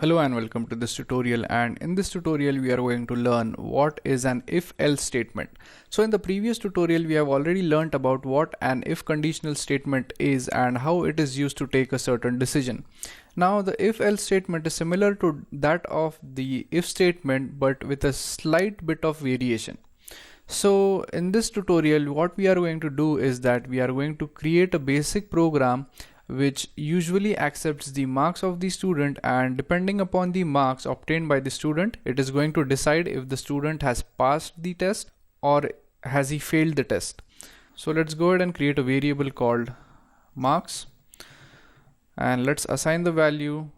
Hello and welcome to this tutorial, and in this tutorial we are going to learn what is an if-else statement. So in the previous tutorial we have already learnt about what an if conditional statement is and how it is used to take a certain decision. Now the if-else statement is similar to that of the if statement but with a slight bit of variation. So in this tutorial what we are going to do is that we are going to create a basic program which usually accepts the marks of the student, and depending upon the marks obtained by the student, it is going to decide if the student has passed the test or has he failed the test. So let's go ahead and create a variable called marks, and let's assign the value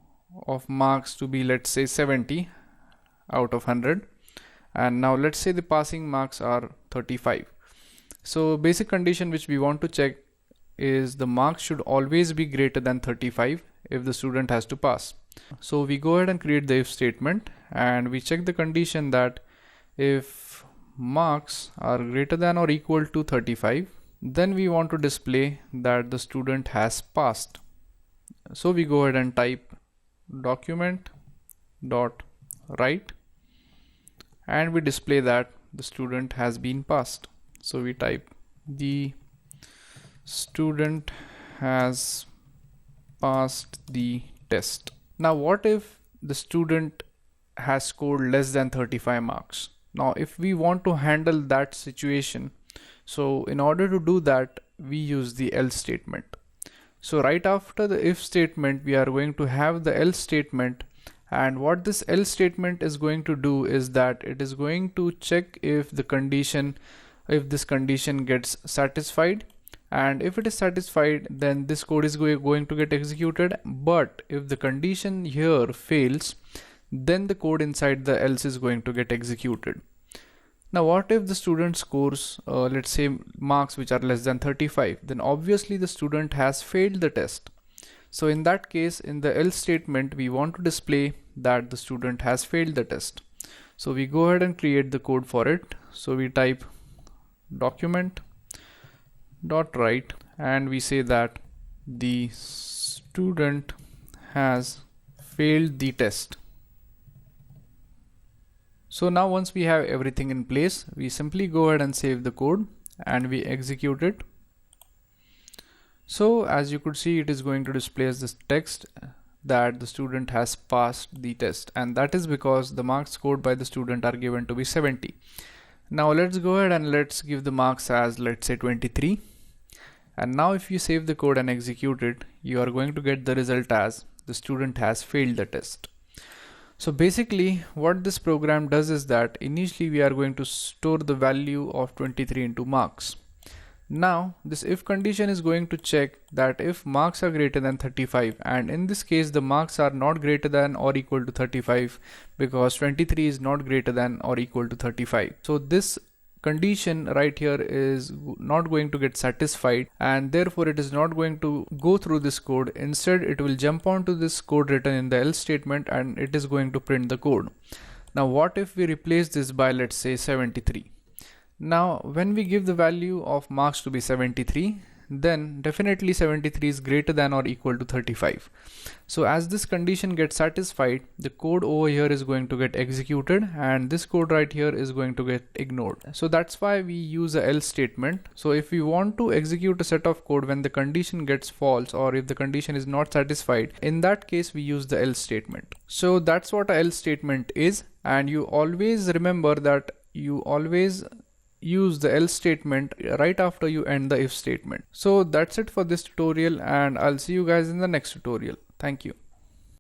of marks to be, let's say, 70 out of 100. And now let's say the passing marks are 35. So basic condition which we want to check is the marks should always be greater than 35 if the student has to pass. So we go ahead and create the if statement, and we check the condition that if marks are greater than or equal to 35, then we want to display that the student has passed. So we go ahead and type document.write, and we display that the student has been passed. So we type the student has passed the test. Now what if the student has scored less than 35 marks? Now if we want to handle that situation, so in order to do that we use the else statement. So right after the if statement we are going to have the else statement, and what this else statement is going to do is that it is going to check if this condition gets satisfied, and if it is satisfied then this code is going to get executed. But if the condition here fails, then the code inside the else is going to get executed. Now what if the student scores let's say marks which are less than 35? Then obviously the student has failed the test. So in that case, in the else statement we want to display that the student has failed the test. So we go ahead and create the code for it. So we type document.write, and we say that the student has failed the test. So now once we have everything in place, we simply go ahead and save the code and we execute it. So as you could see, it is going to display as this text that the student has passed the test, and that is because the marks scored by the student are given to be 70. Now let's go ahead and let's give the marks as, let's say, 23. And now if you save the code and execute it, you are going to get the result as the student has failed the test. So basically what this program does is that initially we are going to store the value of 23 into marks. Now this if condition is going to check that if marks are greater than 35, and in this case the marks are not greater than or equal to 35 because 23 is not greater than or equal to 35. So this condition right here is not going to get satisfied, and therefore it is not going to go through this code. Instead it will jump onto this code written in the else statement and it is going to print the code. Now what if we replace this by, let's say, 73? Now when we give the value of marks to be 73, then definitely 73 is greater than or equal to 35. So as this condition gets satisfied, the code over here is going to get executed and this code right here is going to get ignored. So that's why we use a else statement. So if we want to execute a set of code when the condition gets false or if the condition is not satisfied, in that case we use the else statement. So that's what a else statement is, and you always remember that you always use the else statement right after you end the if statement. So that's it for this tutorial, and I'll see you guys in the next tutorial. Thank you.